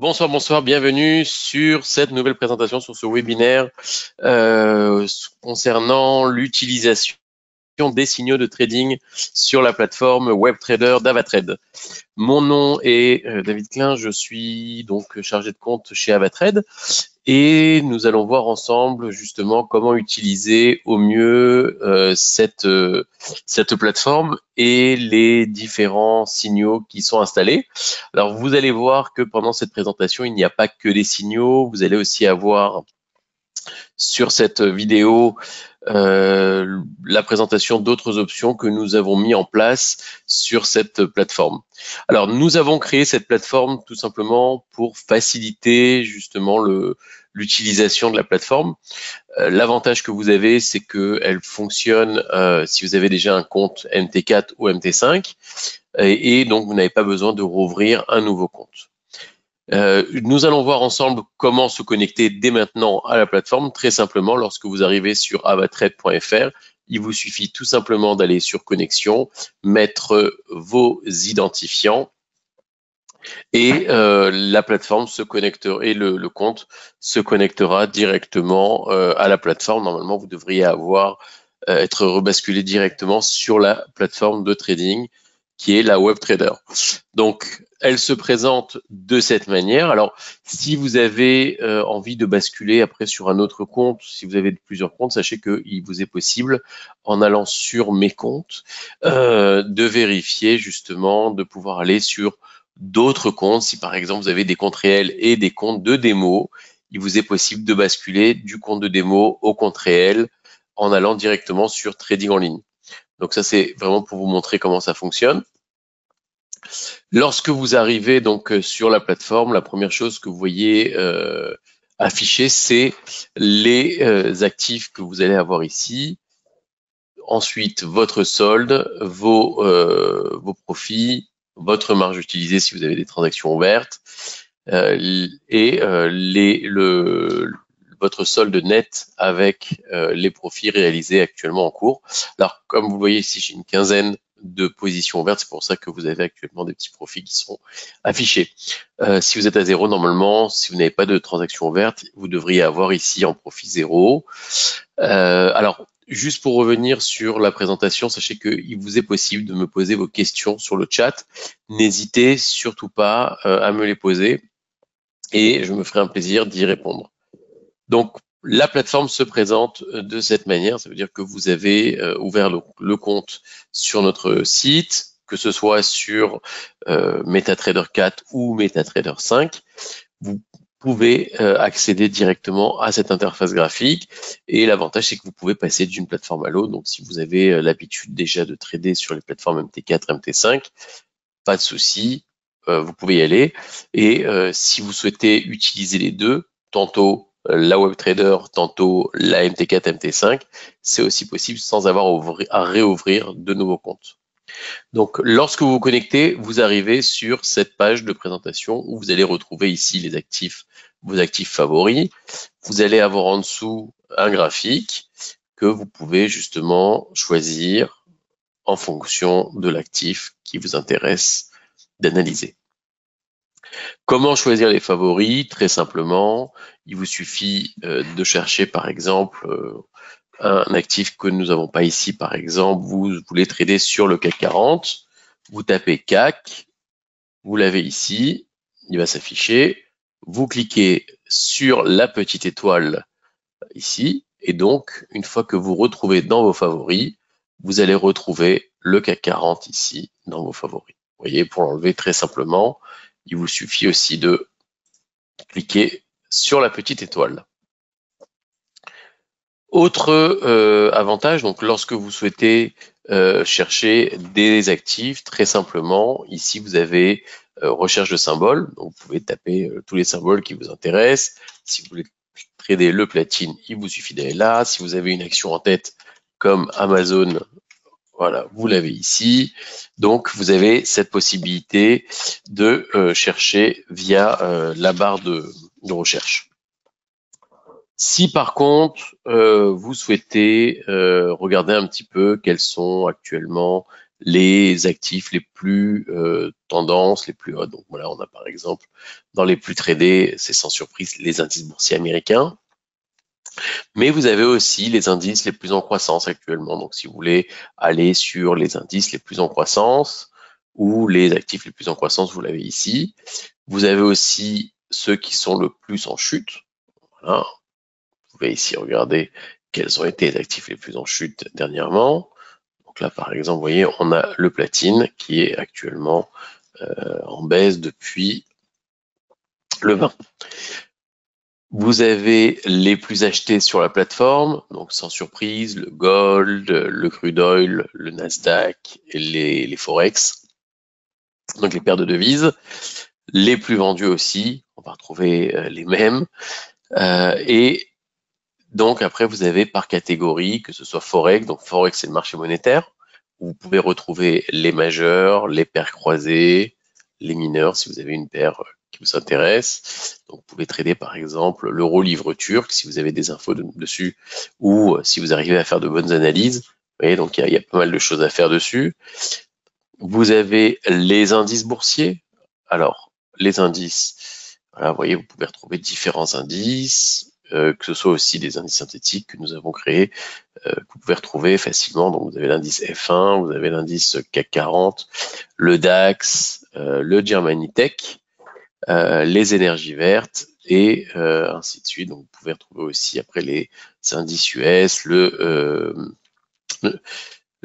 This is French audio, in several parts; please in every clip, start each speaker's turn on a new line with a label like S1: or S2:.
S1: Bonsoir, bonsoir, bienvenue sur cette nouvelle présentation sur ce webinaire concernant l'utilisation des signaux de trading sur la plateforme WebTrader d'Avatrade. Mon nom est David Klein, je suis donc chargé de compte chez Avatrade et nous allons voir ensemble justement comment utiliser au mieux cette plateforme et les différents signaux qui sont installés. Alors vous allez voir que pendant cette présentation, il n'y a pas que des signaux, vous allez aussi avoir sur cette vidéo la présentation d'autres options que nous avons mis en place sur cette plateforme. Alors, nous avons créé cette plateforme tout simplement pour faciliter justement l'utilisation de la plateforme. L'avantage que vous avez, c'est qu'elle fonctionne si vous avez déjà un compte MT4 ou MT5 et donc vous n'avez pas besoin de rouvrir un nouveau compte. Nous allons voir ensemble comment se connecter dès maintenant à la plateforme. Très simplement, lorsque vous arrivez sur avatrade.fr, il vous suffit tout simplement d'aller sur connexion, mettre vos identifiants et la plateforme se connectera et le compte se connectera directement à la plateforme. Normalement, vous devriez être rebasculé directement sur la plateforme de trading qui est la WebTrader. Donc, elle se présente de cette manière. Alors, si vous avez envie de basculer après sur un autre compte, si vous avez plusieurs comptes, sachez qu'il vous est possible, en allant sur mes comptes, de vérifier justement, de pouvoir aller sur d'autres comptes. Si par exemple, vous avez des comptes réels et des comptes de démo, il vous est possible de basculer du compte de démo au compte réel en allant directement sur Trading en ligne. Donc ça, c'est vraiment pour vous montrer comment ça fonctionne. Lorsque vous arrivez donc sur la plateforme, la première chose que vous voyez afficher, c'est les actifs que vous allez avoir ici. Ensuite, votre solde, vos profits, votre marge utilisée si vous avez des transactions ouvertes, et votre solde net avec les profits réalisés actuellement en cours. Alors, comme vous le voyez ici, j'ai une quinzaine de positions ouvertes, c'est pour ça que vous avez actuellement des petits profits qui sont affichés. Si vous êtes à zéro, normalement, si vous n'avez pas de transactions ouvertes, vous devriez avoir ici en profit zéro. Alors, juste pour revenir sur la présentation, sachez qu'il vous est possible de me poser vos questions sur le chat. N'hésitez surtout pas à me les poser et je me ferai un plaisir d'y répondre. Donc, la plateforme se présente de cette manière. Ça veut dire que vous avez ouvert le compte sur notre site, que ce soit sur MetaTrader 4 ou MetaTrader 5. Vous pouvez accéder directement à cette interface graphique et l'avantage c'est que vous pouvez passer d'une plateforme à l'autre. Donc si vous avez l'habitude déjà de trader sur les plateformes MT4, MT5, pas de souci, vous pouvez y aller. Et si vous souhaitez utiliser les deux, tantôt la WebTrader, tantôt la MT4, MT5, c'est aussi possible sans avoir à réouvrir de nouveaux comptes. Donc, lorsque vous vous connectez, vous arrivez sur cette page de présentation où vous allez retrouver ici les actifs, vos actifs favoris. Vous allez avoir en dessous un graphique que vous pouvez justement choisir en fonction de l'actif qui vous intéresse d'analyser. Comment choisir les favoris? Très simplement, il vous suffit de chercher par exemple un actif que nous n'avons pas ici, par exemple, vous voulez trader sur le CAC 40, vous tapez CAC, vous l'avez ici, il va s'afficher, vous cliquez sur la petite étoile ici, et donc, une fois que vous retrouvez dans vos favoris, vous allez retrouver le CAC 40 ici, dans vos favoris. Vous voyez, pour l'enlever très simplement, il vous suffit aussi de cliquer sur la petite étoile. Autre avantage, donc lorsque vous souhaitez chercher des actifs, très simplement, ici vous avez recherche de symboles, donc vous pouvez taper tous les symboles qui vous intéressent. Si vous voulez trader le platine, il vous suffit d'aller là. Si vous avez une action en tête comme Amazon, voilà, vous l'avez ici. Donc vous avez cette possibilité de chercher via la barre de recherche. Si par contre, vous souhaitez regarder un petit peu quels sont actuellement les actifs les plus tendances, les plus hautes. Donc voilà, on a par exemple dans les plus tradés, c'est sans surprise les indices boursiers américains. Mais vous avez aussi les indices les plus en croissance actuellement. Donc si vous voulez aller sur les indices les plus en croissance ou les actifs les plus en croissance, vous l'avez ici. Vous avez aussi ceux qui sont le plus en chute. Voilà. Vous pouvez ici regarder quels ont été les actifs les plus en chute dernièrement. Donc là, par exemple, vous voyez, on a le platine qui est actuellement en baisse depuis le 20. Vous avez les plus achetés sur la plateforme, donc sans surprise, le gold, le crude oil, le Nasdaq et les forex, donc les paires de devises. Les plus vendus aussi, on va retrouver les mêmes. Et donc après, vous avez par catégorie, que ce soit forex, donc forex c'est le marché monétaire, où vous pouvez retrouver les majeurs, les paires croisées, les mineurs si vous avez une paire qui vous intéresse. Donc vous pouvez trader par exemple l'euro livre turc si vous avez des infos dessus, ou si vous arrivez à faire de bonnes analyses. Vous voyez, donc il y a pas mal de choses à faire dessus. Vous avez les indices boursiers. Alors, les indices, voilà, vous voyez, vous pouvez retrouver différents indices, que ce soit aussi des indices synthétiques que nous avons créés, que vous pouvez retrouver facilement. Donc, vous avez l'indice F1, vous avez l'indice CAC 40, le DAX, le Germany Tech, les énergies vertes et ainsi de suite. Donc, vous pouvez retrouver aussi après les indices US,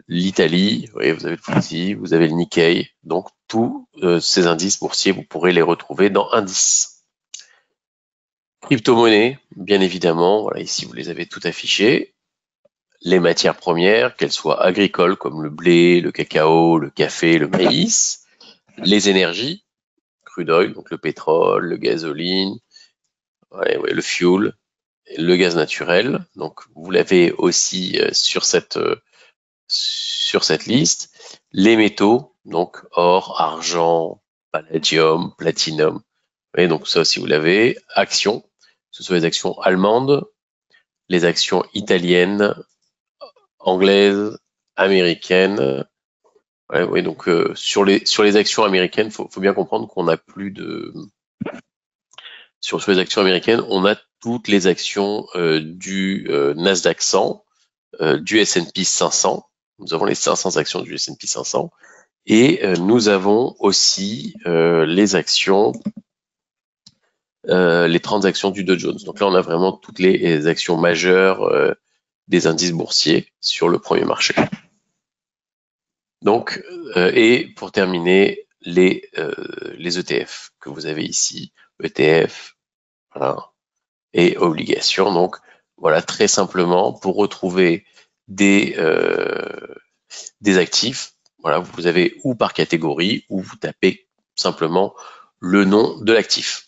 S1: l'Italie, vous voyez, vous avez le FTSE, vous avez le Nikkei. Donc, tous ces indices boursiers, vous pourrez les retrouver dans Indices. Crypto-monnaies, bien évidemment, voilà, ici vous les avez tout affichées. Les matières premières, qu'elles soient agricoles comme le blé, le cacao, le café, le maïs. Les énergies, crude oil, donc le pétrole, le gasoline, le fuel, le gaz naturel. Donc vous l'avez aussi sur cette liste. Les métaux, donc or, argent, palladium, platinum. Et donc ça aussi vous l'avez. Actions, que ce soit les actions allemandes, les actions italiennes, anglaises, américaines. Ouais, donc sur les actions américaines, faut bien comprendre qu'on n'a plus de sur les actions américaines, on a toutes les actions du Nasdaq 100, du S&P 500. Nous avons les 500 actions du S&P 500 et nous avons aussi les actions, les 30 actions du Dow Jones. Donc là, on a vraiment toutes les actions majeures des indices boursiers sur le premier marché. Donc, et pour terminer, les ETF que vous avez ici, ETF, voilà, et obligations. Donc, voilà, très simplement, pour retrouver des actifs, voilà, vous avez ou par catégorie, ou vous tapez simplement le nom de l'actif.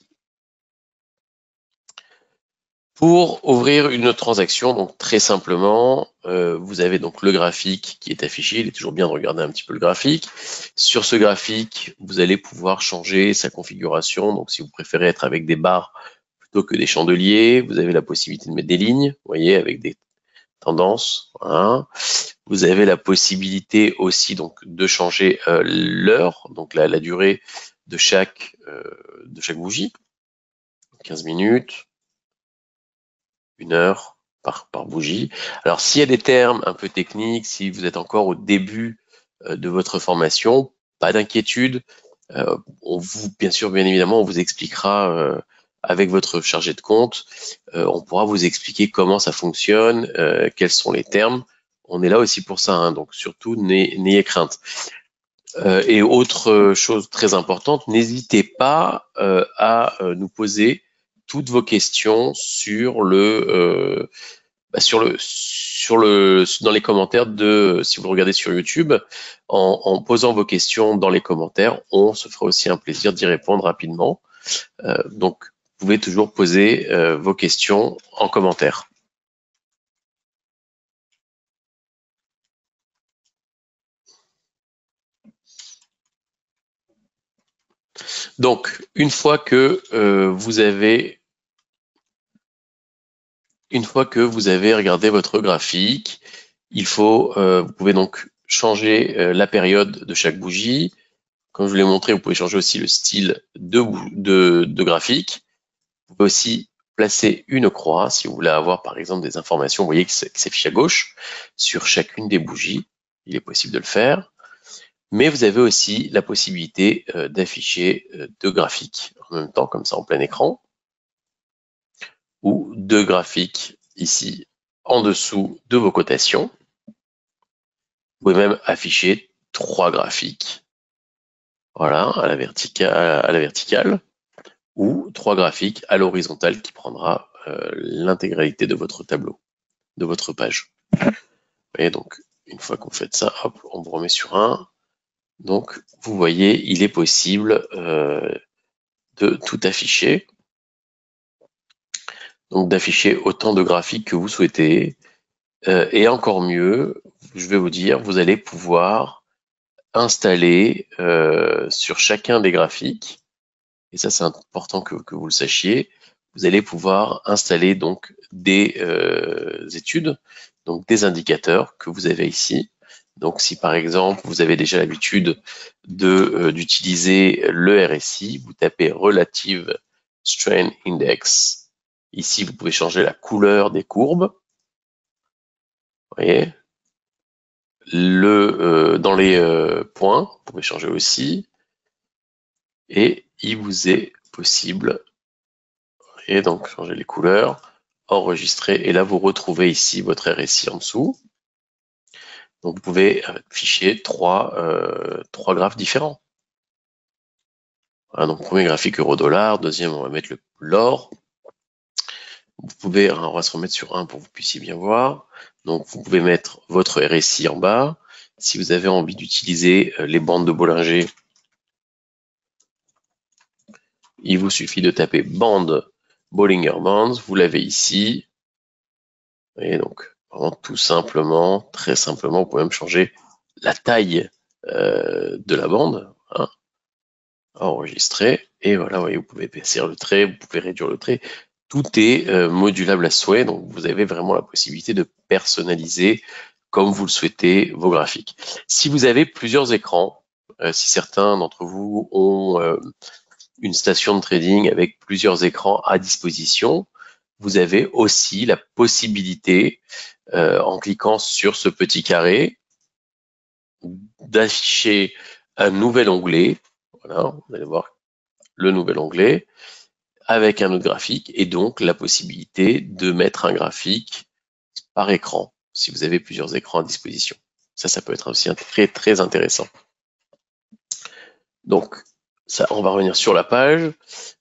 S1: Pour ouvrir une transaction, donc très simplement, vous avez donc le graphique qui est affiché. Il est toujours bien de regarder un petit peu le graphique. Sur ce graphique, vous allez pouvoir changer sa configuration. Donc, si vous préférez être avec des barres plutôt que des chandeliers, vous avez la possibilité de mettre des lignes, vous voyez, avec des tendances. Voilà. Vous avez la possibilité aussi donc de changer l'heure, donc la durée de chaque bougie. 15 minutes. 1 heure par bougie. Alors, s'il y a des termes un peu techniques, si vous êtes encore au début de votre formation, pas d'inquiétude. Bien évidemment, on vous expliquera avec votre chargé de compte, on pourra vous expliquer comment ça fonctionne, quels sont les termes. On est là aussi pour ça, hein, donc surtout n'ayez crainte. Et autre chose très importante, n'hésitez pas à nous poser toutes vos questions dans les commentaires si vous regardez sur YouTube, en posant vos questions dans les commentaires, on se fera aussi un plaisir d'y répondre rapidement. Donc, vous pouvez toujours poser vos questions en commentaire. Donc, une fois que vous avez regardé votre graphique, vous pouvez donc changer la période de chaque bougie. Comme je vous l'ai montré, vous pouvez changer aussi le style de graphique. Vous pouvez aussi placer une croix si vous voulez avoir par exemple des informations. Vous voyez que s'affiche à gauche sur chacune des bougies. Il est possible de le faire. Mais vous avez aussi la possibilité d'afficher deux graphiques en même temps, comme ça en plein écran, ou deux graphiques ici en dessous de vos cotations. Vous pouvez même afficher trois graphiques, voilà, à la verticale, ou trois graphiques à l'horizontale qui prendra l'intégralité de votre tableau, de votre page. Et donc, une fois que vous faites ça, hop, on vous remet sur un. Donc, vous voyez, il est possible de tout afficher. Donc, d'afficher autant de graphiques que vous souhaitez. Et encore mieux, je vais vous dire, vous allez pouvoir installer sur chacun des graphiques, et ça c'est important que vous le sachiez, vous allez pouvoir installer donc des études, donc des indicateurs que vous avez ici. Donc si par exemple vous avez déjà l'habitude d'utiliser le RSI, vous tapez Relative Strain Index. Ici vous pouvez changer la couleur des courbes. Vous voyez, dans les points, vous pouvez changer aussi. Et il vous est possible, et donc changer les couleurs, enregistrer, et là vous retrouvez ici votre RSI en dessous. Donc vous pouvez afficher trois graphes différents. Voilà, donc premier graphique euro-dollar, deuxième on va mettre l'or. Vous pouvez, on va se remettre sur un pour que vous puissiez bien voir. Donc vous pouvez mettre votre RSI en bas. Si vous avez envie d'utiliser les bandes de Bollinger, il vous suffit de taper bande Bollinger Bands, vous l'avez ici. Et donc, vraiment tout simplement, très simplement, vous pouvez même changer la taille de la bande, hein, enregistrer. Et voilà, vous voyez, vous pouvez épaissir le trait, vous pouvez réduire le trait. Tout est modulable à souhait, donc vous avez vraiment la possibilité de personnaliser comme vous le souhaitez vos graphiques. Si vous avez plusieurs écrans, si certains d'entre vous ont une station de trading avec plusieurs écrans à disposition, vous avez aussi la possibilité, en cliquant sur ce petit carré, d'afficher un nouvel onglet. Voilà, vous allez voir le nouvel onglet avec un autre graphique et donc la possibilité de mettre un graphique par écran si vous avez plusieurs écrans à disposition. Ça peut être aussi très, très intéressant. Donc, ça, on va revenir sur la page.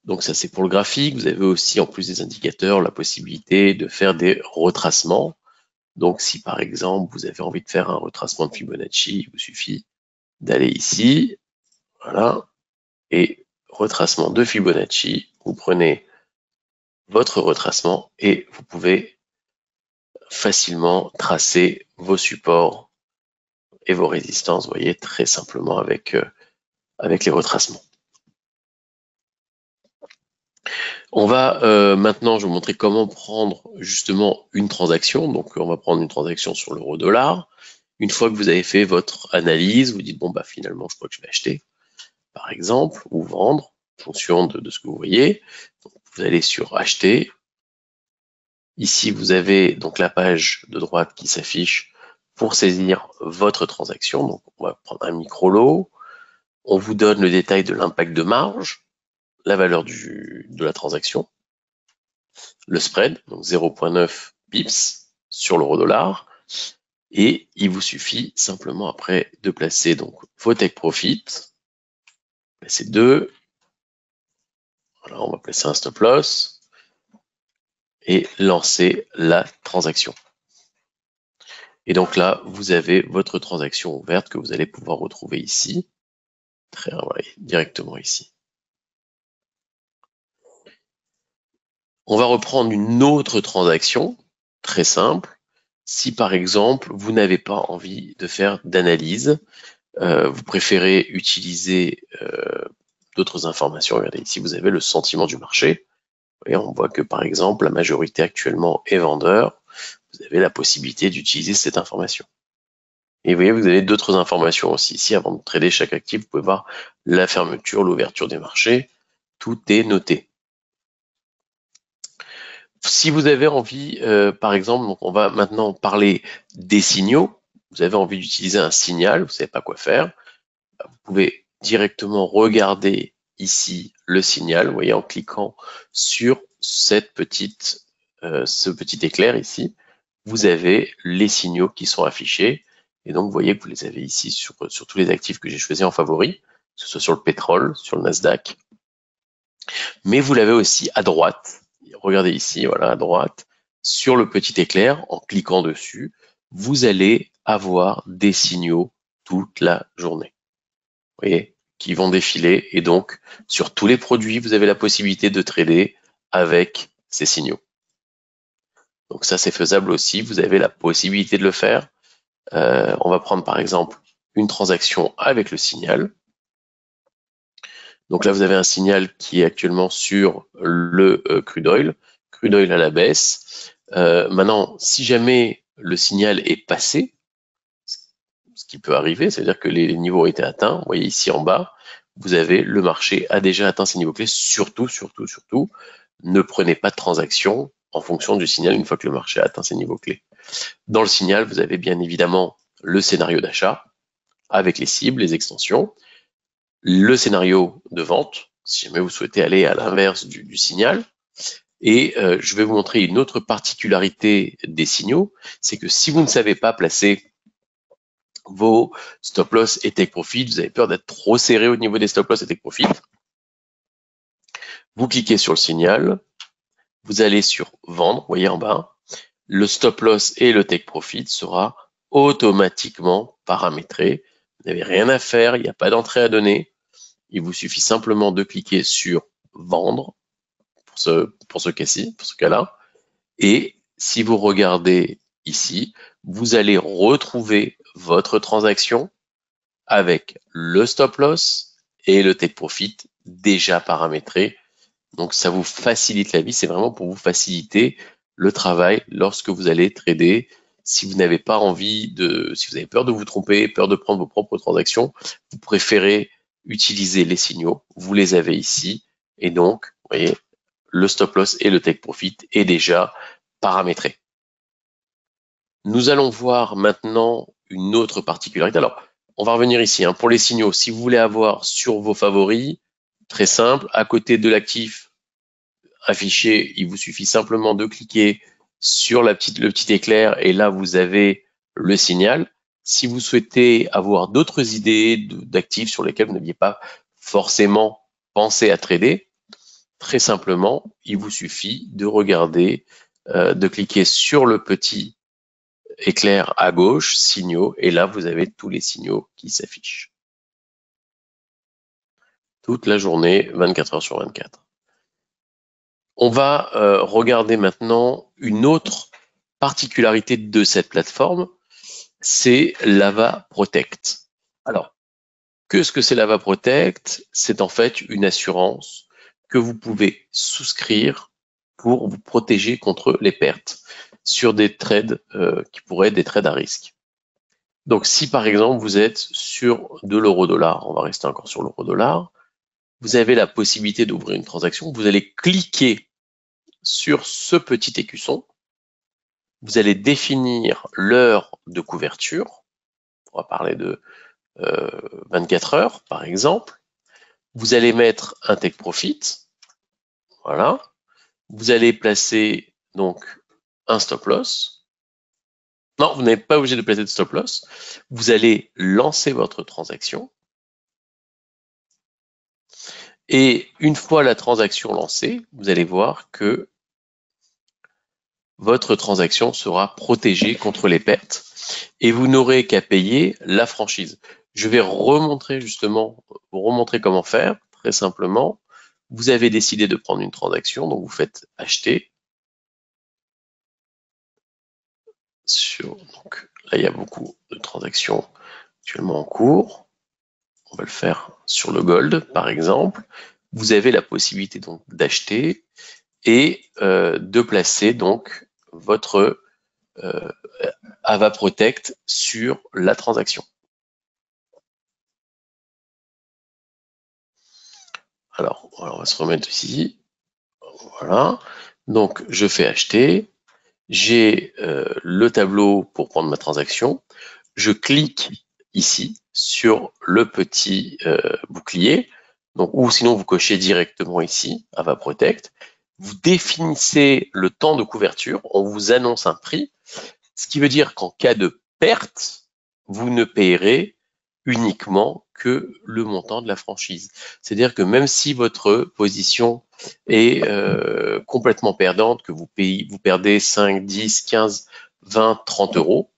S1: Donc ça, c'est pour le graphique. Vous avez aussi, en plus des indicateurs, la possibilité de faire des retracements. Donc, si par exemple, vous avez envie de faire un retracement de Fibonacci, il vous suffit d'aller ici, voilà, et retracement de Fibonacci. Vous prenez votre retracement et vous pouvez facilement tracer vos supports et vos résistances, vous voyez, très simplement avec les retracements. On va maintenant, je vais vous montrer comment prendre justement une transaction. Donc, on va prendre une transaction sur l'euro-dollar. Une fois que vous avez fait votre analyse, vous dites, bon, bah finalement, je crois que je vais acheter, par exemple, ou vendre, en fonction de ce que vous voyez. Donc, vous allez sur acheter. Ici, vous avez donc la page de droite qui s'affiche pour saisir votre transaction. Donc, on va prendre un micro-lot. On vous donne le détail de l'impact de marge, la valeur de la transaction, le spread, donc 0,9 pips sur l'euro-dollar. Et il vous suffit simplement après de placer donc vos take profit. Placer 2. Voilà, on va placer un stop loss et lancer la transaction. Et donc là, vous avez votre transaction ouverte que vous allez pouvoir retrouver ici, directement ici. On va reprendre une autre transaction, très simple. Si par exemple, vous n'avez pas envie de faire d'analyse, vous préférez utiliser d'autres informations. Regardez, ici vous avez le sentiment du marché. Et on voit que par exemple, la majorité actuellement est vendeur. Vous avez la possibilité d'utiliser cette information. Et vous voyez, vous avez d'autres informations aussi. Ici, avant de trader chaque actif, vous pouvez voir la fermeture, l'ouverture des marchés. Tout est noté. Si vous avez envie, par exemple, donc on va maintenant parler des signaux. Vous avez envie d'utiliser un signal, vous ne savez pas quoi faire. Vous pouvez directement regarder ici le signal, vous voyez, en cliquant sur cette petite, ce petit éclair ici, vous avez les signaux qui sont affichés. Et donc, vous voyez que vous les avez ici sur tous les actifs que j'ai choisis en favori, que ce soit sur le pétrole, sur le Nasdaq. Mais vous l'avez aussi à droite. Regardez ici, voilà, à droite, sur le petit éclair, en cliquant dessus, vous allez avoir des signaux toute la journée. Vous voyez, qui vont défiler. Et donc, sur tous les produits, vous avez la possibilité de trader avec ces signaux. Donc ça, c'est faisable aussi. Vous avez la possibilité de le faire. On va prendre par exemple une transaction avec le signal. Donc là, vous avez un signal qui est actuellement sur le crude oil à la baisse. Maintenant, si jamais le signal est passé, ce qui peut arriver, c'est-à-dire que les niveaux ont été atteints, vous voyez ici en bas, vous avez le marché a déjà atteint ses niveaux clés. Surtout, ne prenez pas de transaction en fonction du signal une fois que le marché a atteint ses niveaux clés. Dans le signal, vous avez bien évidemment le scénario d'achat avec les cibles, les extensions, le scénario de vente, si jamais vous souhaitez aller à l'inverse du signal. Et je vais vous montrer une autre particularité des signaux, c'est que si vous ne savez pas placer vos stop loss et take profit, vous avez peur d'être trop serré au niveau des stop loss et take profit, vous cliquez sur le signal, vous allez sur vendre, vous voyez en bas, le stop loss et le take profit sera automatiquement paramétré. Vous n'avez rien à faire, il n'y a pas d'entrée à donner. Il vous suffit simplement de cliquer sur vendre pour ce cas-ci, pour ce cas-là. Et si vous regardez ici, vous allez retrouver votre transaction avec le stop loss et le take profit déjà paramétrés. Donc ça vous facilite la vie, c'est vraiment pour vous faciliter le travail lorsque vous allez trader. Si vous n'avez pas envie si vous avez peur de vous tromper, peur de prendre vos propres transactions, vous préférez utiliser les signaux, vous les avez ici, et donc, vous voyez, le stop loss et le take profit est déjà paramétré. Nous allons voir maintenant une autre particularité. Alors, on va revenir ici. Pour les signaux, si vous voulez avoir sur vos favoris, très simple, à côté de l'actif affiché, il vous suffit simplement de cliquer sur le petit éclair et là, vous avez le signal. Si vous souhaitez avoir d'autres idées d'actifs sur lesquels vous n'aviez pas forcément pensé à trader, très simplement, il vous suffit de regarder, de cliquer sur le petit éclair à gauche, signaux, et là, vous avez tous les signaux qui s'affichent. Toute la journée, 24 heures sur 24. On va regarder maintenant une autre particularité de cette plateforme, c'est l'Ava Protect. Alors, qu'est-ce que c'est l'Ava Protect? C'est en fait une assurance que vous pouvez souscrire pour vous protéger contre les pertes sur des trades qui pourraient être des trades à risque. Donc, si par exemple vous êtes sur de l'euro-dollar, on va rester encore sur l'euro-dollar, vous avez la possibilité d'ouvrir une transaction, vous allez cliquer sur ce petit écusson, vous allez définir l'heure de couverture, on va parler de 24 heures par exemple, vous allez mettre un take profit, voilà, vous allez placer donc un stop loss, non, vous n'êtes pas obligé de placer de stop loss, vous allez lancer votre transaction, et une fois la transaction lancée, vous allez voir que votre transaction sera protégée contre les pertes et vous n'aurez qu'à payer la franchise. Je vais remontrer comment faire, très simplement. Vous avez décidé de prendre une transaction, donc vous faites acheter. Donc là, il y a beaucoup de transactions actuellement en cours. On va le faire sur le gold, par exemple. Vous avez la possibilité donc d'acheter et de placer donc votre AvaProtect sur la transaction. Alors, on va se remettre ici. Voilà. Donc, je fais acheter. J'ai le tableau pour prendre ma transaction. Je clique ici sur le petit bouclier. Donc, ou sinon, vous cochez directement ici, AvaProtect. Vous définissez le temps de couverture. On vous annonce un prix. Ce qui veut dire qu'en cas de perte, vous ne payerez uniquement que le montant de la franchise. C'est-à-dire que même si votre position est complètement perdante, que vous perdez 5, 10, 15, 20, 30 euros,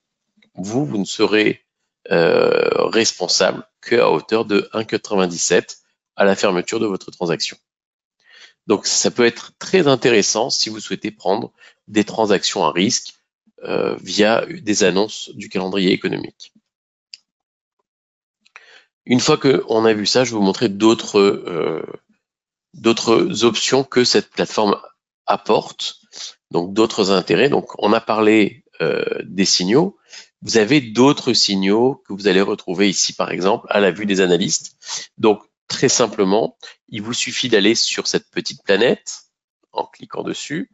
S1: vous ne serez responsable qu'à hauteur de 1,97 à la fermeture de votre transaction. Donc ça peut être très intéressant si vous souhaitez prendre des transactions à risque via des annonces du calendrier économique. Une fois qu'on a vu ça, je vais vous montrer d'autres options que cette plateforme apporte, donc d'autres intérêts. Donc on a parlé des signaux. Vous avez d'autres signaux que vous allez retrouver ici, par exemple, à la vue des analystes. Donc très simplement, il vous suffit d'aller sur cette petite planète en cliquant dessus,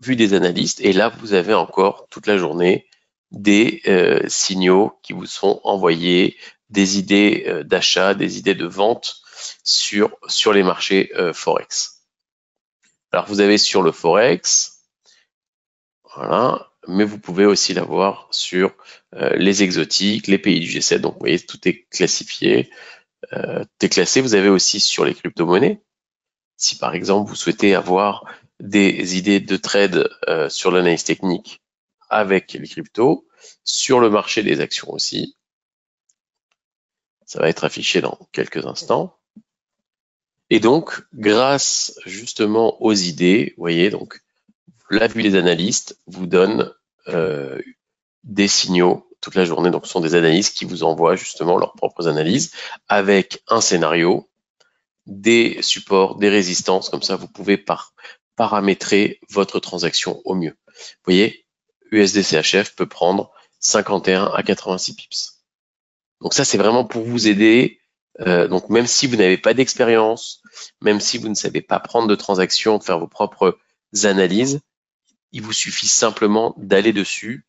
S1: vue des analystes, et là vous avez encore toute la journée des signaux qui vous sont envoyés, des idées d'achat, des idées de vente sur les marchés Forex. Alors vous avez sur le Forex, voilà, mais vous pouvez aussi l'avoir sur les exotiques, les pays du G7, donc vous voyez tout est classifié, tout est classé. Vous avez aussi sur les crypto-monnaies, si par exemple vous souhaitez avoir des idées de trade sur l'analyse technique avec les cryptos, sur le marché des actions aussi. Ça va être affiché dans quelques instants. Et donc, grâce justement aux idées, vous voyez, donc la vue des analystes vous donne des signaux toute la journée. Donc, ce sont des analystes qui vous envoient justement leurs propres analyses avec un scénario, des supports, des résistances. Comme ça, vous pouvez paramétrer votre transaction au mieux. Vous voyez, USDCHF peut prendre 51 à 86 pips. Donc ça, c'est vraiment pour vous aider. Donc même si vous n'avez pas d'expérience, même si vous ne savez pas prendre de transactions, de faire vos propres analyses, il vous suffit simplement d'aller dessus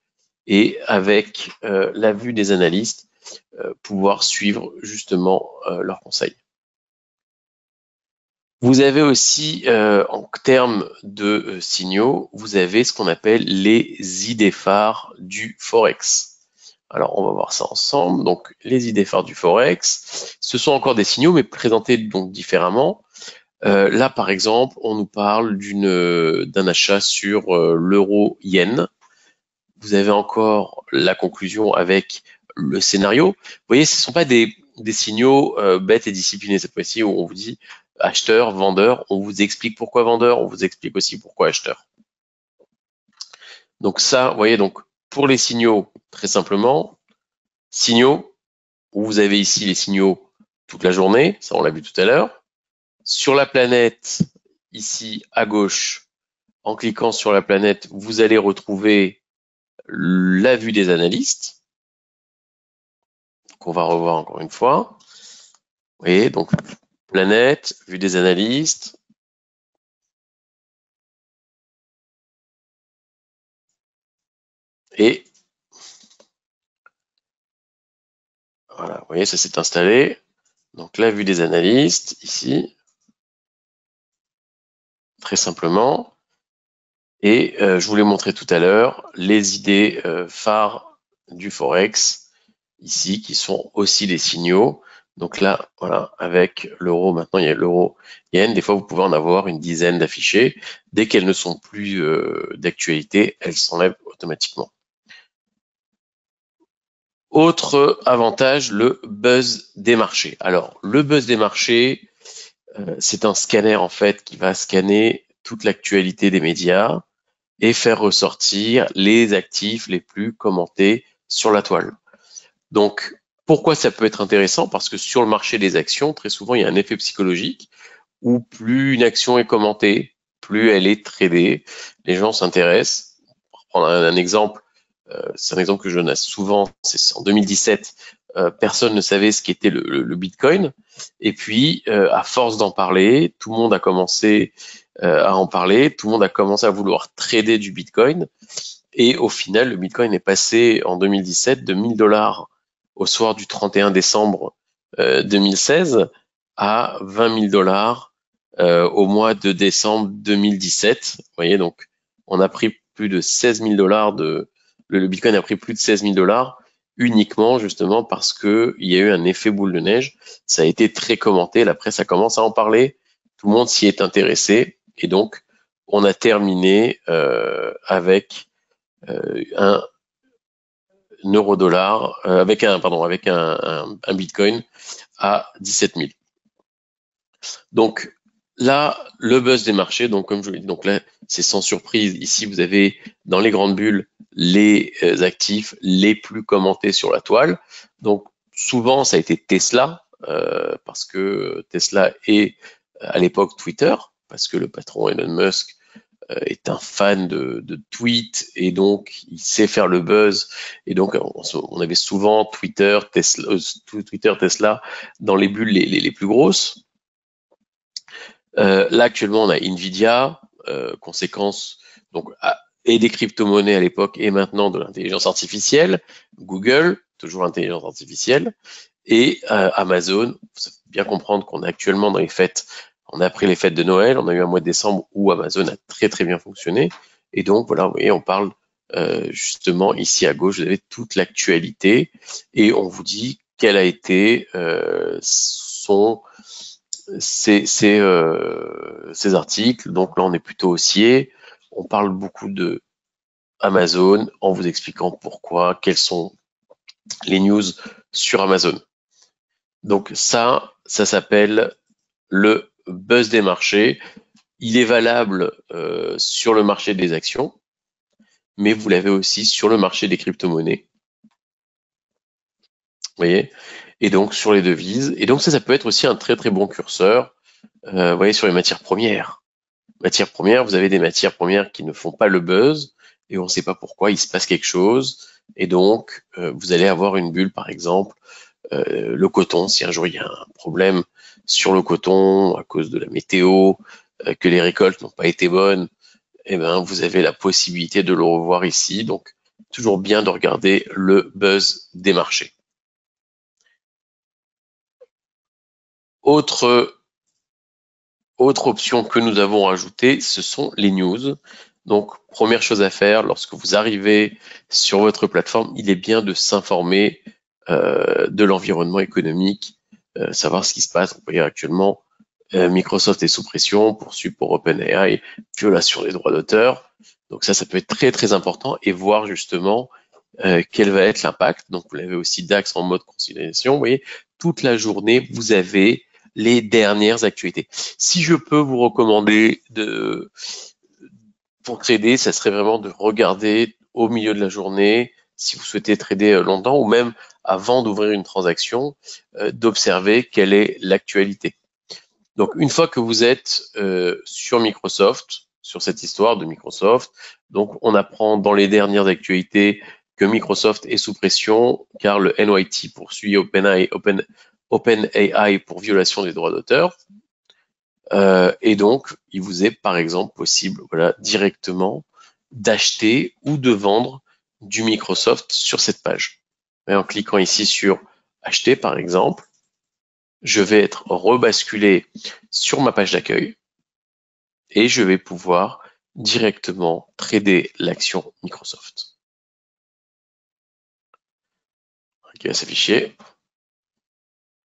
S1: et avec la vue des analystes, pouvoir suivre justement leurs conseils. Vous avez aussi, en termes de signaux, vous avez ce qu'on appelle les idées phares du Forex. Alors, on va voir ça ensemble. Donc, les idées phares du Forex, ce sont encore des signaux, mais présentés donc différemment. Là, par exemple, on nous parle d'un achat sur l'euro-yen. Vous avez encore la conclusion avec le scénario. Vous voyez, ce ne sont pas des signaux bêtes et disciplinés cette fois-ci où on vous dit acheteur, vendeur, on vous explique pourquoi vendeur, on vous explique aussi pourquoi acheteur. Donc ça, vous voyez, donc pour les signaux, très simplement, signaux, où vous avez ici les signaux toute la journée, ça on l'a vu tout à l'heure. Sur la planète, ici à gauche, en cliquant sur la planète, vous allez retrouver la vue des analystes, qu'on va revoir encore une fois. Vous voyez, donc planète, vue des analystes. Et voilà, vous voyez, ça s'est installé. Donc la vue des analystes, ici, très simplement. Et je vous l'ai montré tout à l'heure, les idées phares du Forex, ici, qui sont aussi des signaux. Donc là, voilà, avec l'euro, maintenant il y a l'euro-yen. Des fois, vous pouvez en avoir une dizaine d'affichés. Dès qu'elles ne sont plus d'actualité, elles s'enlèvent automatiquement. Autre avantage, le buzz des marchés. Alors, le buzz des marchés, c'est un scanner en fait qui va scanner toute l'actualité des médias et faire ressortir les actifs les plus commentés sur la toile. Donc, pourquoi ça peut être intéressant? Parce que sur le marché des actions, très souvent, il y a un effet psychologique où plus une action est commentée, plus elle est tradée, les gens s'intéressent. Pour prendre un exemple, c'est un exemple que je donne souvent, c'est en 2017, personne ne savait ce qu'était le Bitcoin. Et puis, à force d'en parler, tout le monde a commencé à en parler, tout le monde a commencé à vouloir trader du Bitcoin. Et au final, le Bitcoin est passé en 2017 de 1000 $ au soir du 31 décembre 2016 à 20 000 $ au mois de décembre 2017. Vous voyez, donc on a pris plus de 16 000 $ le Bitcoin a pris plus de 16 000 $ uniquement justement parce que il y a eu un effet boule de neige. Ça a été très commenté, la presse a commencé à en parler, tout le monde s'y est intéressé et donc on a terminé avec un euro-dollar, avec un Bitcoin à 17 000. Donc là, le buzz des marchés, donc comme je l'ai dit, donc là, c'est sans surprise. Ici, vous avez dans les grandes bulles les actifs les plus commentés sur la toile. Donc souvent, ça a été Tesla, parce que Tesla est à l'époque Twitter, parce que le patron Elon Musk est un fan de tweets et donc il sait faire le buzz et donc on avait souvent Twitter, Tesla dans les bulles les plus grosses. Là actuellement on a Nvidia, conséquence donc et des crypto-monnaies à l'époque et maintenant de l'intelligence artificielle, Google, toujours l'intelligence artificielle, et Amazon. Il faut bien comprendre qu'on est actuellement dans les fêtes, on a après les fêtes de Noël, on a eu un mois de décembre où Amazon a très très bien fonctionné, et donc voilà, vous voyez, on parle justement ici à gauche, vous avez toute l'actualité, et on vous dit quel a été ces articles. Donc là, on est plutôt haussier. On parle beaucoup de Amazon en vous expliquant pourquoi, quelles sont les news sur Amazon. Donc ça s'appelle le buzz des marchés. Il est valable sur le marché des actions, mais vous l'avez aussi sur le marché des crypto-monnaies. Vous voyez? Et donc sur les devises. Et donc ça peut être aussi un très très bon curseur. Vous voyez, sur les matières premières. Matières premières, vous avez des matières premières qui ne font pas le buzz et on ne sait pas pourquoi, il se passe quelque chose. Et donc, vous allez avoir une bulle, par exemple, le coton, si un jour il y a un problème sur le coton à cause de la météo, que les récoltes n'ont pas été bonnes, eh ben, vous avez la possibilité de le revoir ici. Donc, toujours bien de regarder le buzz des marchés. Autre option que nous avons ajoutée, ce sont les news. Donc, première chose à faire, lorsque vous arrivez sur votre plateforme, il est bien de s'informer de l'environnement économique, savoir ce qui se passe. Vous voyez actuellement, Microsoft est sous pression, poursuivi pour OpenAI, violation des droits d'auteur. Donc ça peut être très très important et voir justement quel va être l'impact. Donc vous l'avez aussi DAX en mode consolidation. Vous voyez, toute la journée, vous avez les dernières actualités. Si je peux vous recommander pour trader, ça serait vraiment de regarder au milieu de la journée, si vous souhaitez trader longtemps ou même avant d'ouvrir une transaction, d'observer quelle est l'actualité. Donc une fois que vous êtes sur Microsoft, sur cette histoire de Microsoft, donc on apprend dans les dernières actualités que Microsoft est sous pression car le NYT poursuit OpenAI pour violation des droits d'auteur. Et donc, il vous est par exemple possible, voilà, directement d'acheter ou de vendre du Microsoft sur cette page. Et en cliquant ici sur acheter par exemple, je vais être rebasculé sur ma page d'accueil et je vais pouvoir directement trader l'action Microsoft. Qui va s'afficher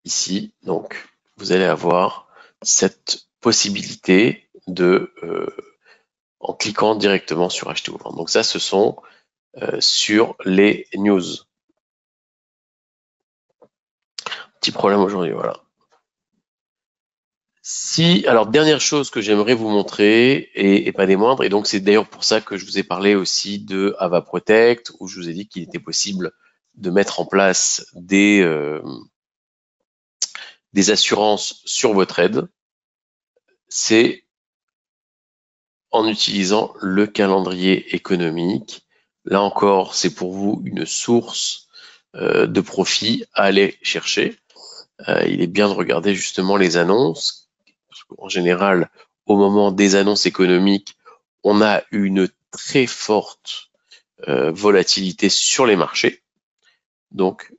S1: ici. Donc, vous allez avoir cette possibilité de, en cliquant directement sur acheter ou vendre. Donc ça, ce sont sur les news. Petit problème aujourd'hui, voilà. Alors dernière chose que j'aimerais vous montrer, et pas des moindres, et donc c'est d'ailleurs pour ça que je vous ai parlé aussi de Ava Protect, où je vous ai dit qu'il était possible de mettre en place des assurances sur votre aide, c'est en utilisant le calendrier économique, Là encore, c'est pour vous une source de profit à aller chercher. Il est bien de regarder justement les annonces. En général, au moment des annonces économiques, on a une très forte volatilité sur les marchés. Donc,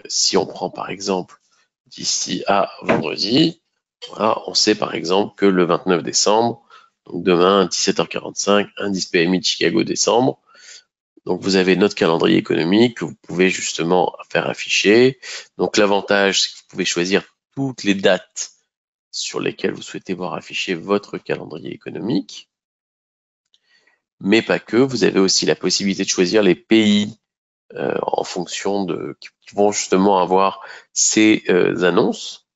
S1: si on prend par exemple d'ici à vendredi, voilà, on sait par exemple que le 29 décembre, donc demain 17h45, indice PMI de Chicago décembre. Donc vous avez notre calendrier économique que vous pouvez justement faire afficher. Donc l'avantage, c'est que vous pouvez choisir toutes les dates sur lesquelles vous souhaitez voir afficher votre calendrier économique. Mais pas que, vous avez aussi la possibilité de choisir les pays en fonction de qui vont justement avoir ces annonces.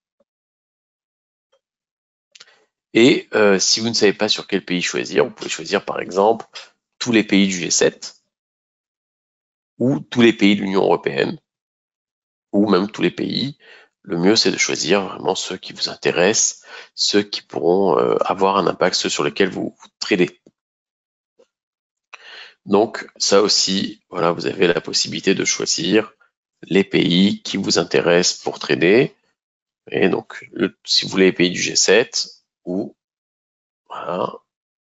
S1: Et si vous ne savez pas sur quel pays choisir, vous pouvez choisir par exemple tous les pays du G7 ou tous les pays de l'Union européenne ou même tous les pays. Le mieux, c'est de choisir vraiment ceux qui vous intéressent, ceux qui pourront avoir un impact, ceux sur lesquels vous tradez. Donc ça aussi, voilà, vous avez la possibilité de choisir les pays qui vous intéressent pour trader. Et donc, si vous voulez les pays du G7 ou voilà,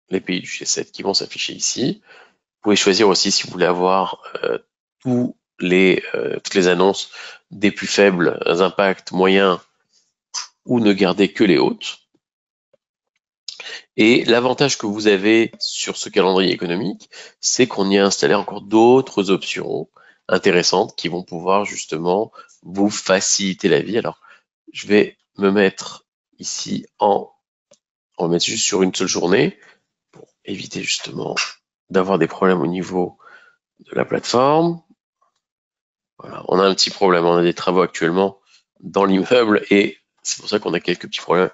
S1: les pays du G7 qui vont s'afficher ici. Vous pouvez choisir aussi si vous voulez avoir toutes les annonces des plus faibles impacts moyens ou ne garder que les hautes. Et l'avantage que vous avez sur ce calendrier économique, c'est qu'on y a installé encore d'autres options intéressantes qui vont pouvoir justement vous faciliter la vie. Alors, je vais me mettre ici on va mettre juste sur une seule journée pour éviter justement d'avoir des problèmes au niveau de la plateforme. Voilà, on a un petit problème, on a des travaux actuellement dans l'immeuble et c'est pour ça qu'on a quelques petits problèmes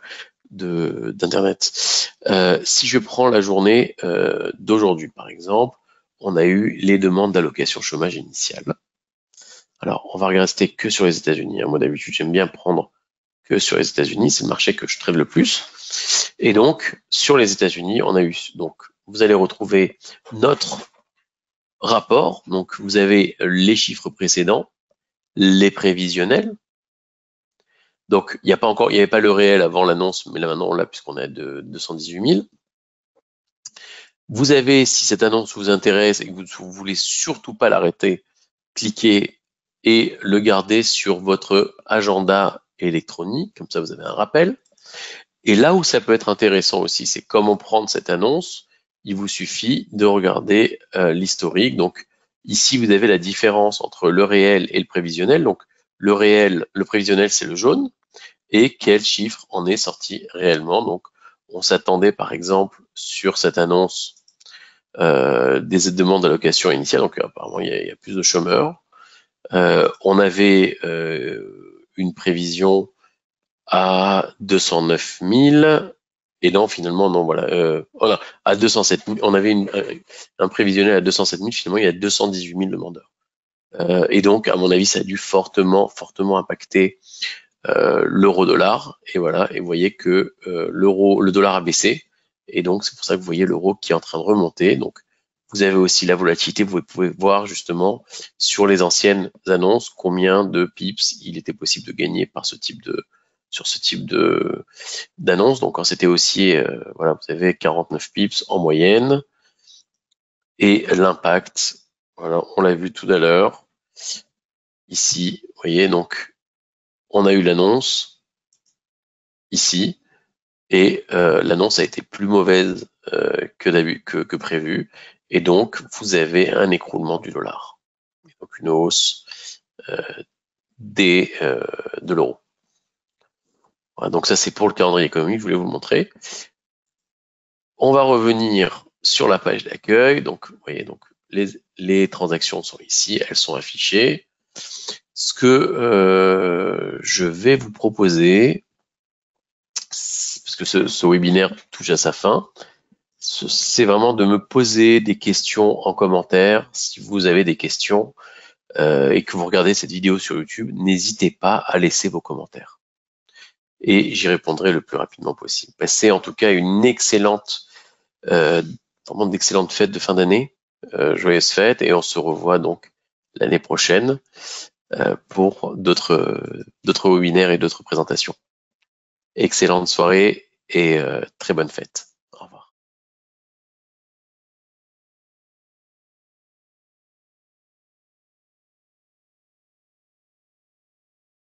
S1: d'internet. Si je prends la journée d'aujourd'hui par exemple, on a eu les demandes d'allocation chômage initiale. Alors on va rester que sur les États-Unis. Moi d'habitude j'aime bien prendre que sur les États-Unis, c'est le marché que je trade le plus. Et donc sur les États-Unis, on a eu donc vous allez retrouver notre rapport. Donc vous avez les chiffres précédents, les prévisionnels. Donc il n'y avait pas le réel avant l'annonce, mais là maintenant on l'a puisqu'on est à 218 000. Vous avez, si cette annonce vous intéresse et que vous ne voulez surtout pas l'arrêter, cliquez et le gardez sur votre agenda électronique, comme ça vous avez un rappel. Et là où ça peut être intéressant aussi, c'est comment prendre cette annonce. Il vous suffit de regarder l'historique. Donc ici, vous avez la différence entre le réel et le prévisionnel. Donc le réel, le prévisionnel, c'est le jaune. Et quel chiffre en est sorti réellement. Donc on s'attendait par exemple sur cette annonce des demandes d'allocation initiale. Donc apparemment, il y a plus de chômeurs. On avait une prévision à 209 000 et non finalement non voilà à 207 000 on avait un prévisionnel à 207 000, finalement il y a 218 000 demandeurs et donc à mon avis ça a dû fortement impacter l'euro-dollar et voilà et vous voyez que le dollar a baissé et donc c'est pour ça que vous voyez l'euro qui est en train de remonter. Donc vous avez aussi la volatilité, vous pouvez voir justement sur les anciennes annonces combien de pips il était possible de gagner par sur ce type d'annonce. Donc quand c'était haussier, voilà, vous avez 49 pips en moyenne. Et l'impact, voilà, on l'a vu tout à l'heure. Ici, vous voyez, donc on a eu l'annonce ici, et l'annonce a été plus mauvaise que prévu, et donc vous avez un écroulement du dollar. Donc une hausse de l'euro. Voilà, donc ça c'est pour le calendrier économique, je voulais vous le montrer. On va revenir sur la page d'accueil. Donc vous voyez, donc les transactions sont ici, elles sont affichées. Ce que je vais vous proposer, parce que ce webinaire touche à sa fin, c'est vraiment de me poser des questions en commentaire. Si vous avez des questions et que vous regardez cette vidéo sur YouTube, n'hésitez pas à laisser vos commentaires. Et j'y répondrai le plus rapidement possible. Passez en tout cas une excellente, vraiment d'excellentes fêtes de fin d'année. joyeuses fêtes et on se revoit donc l'année prochaine pour d'autres webinaires et d'autres présentations. Excellente soirée et très bonne fête.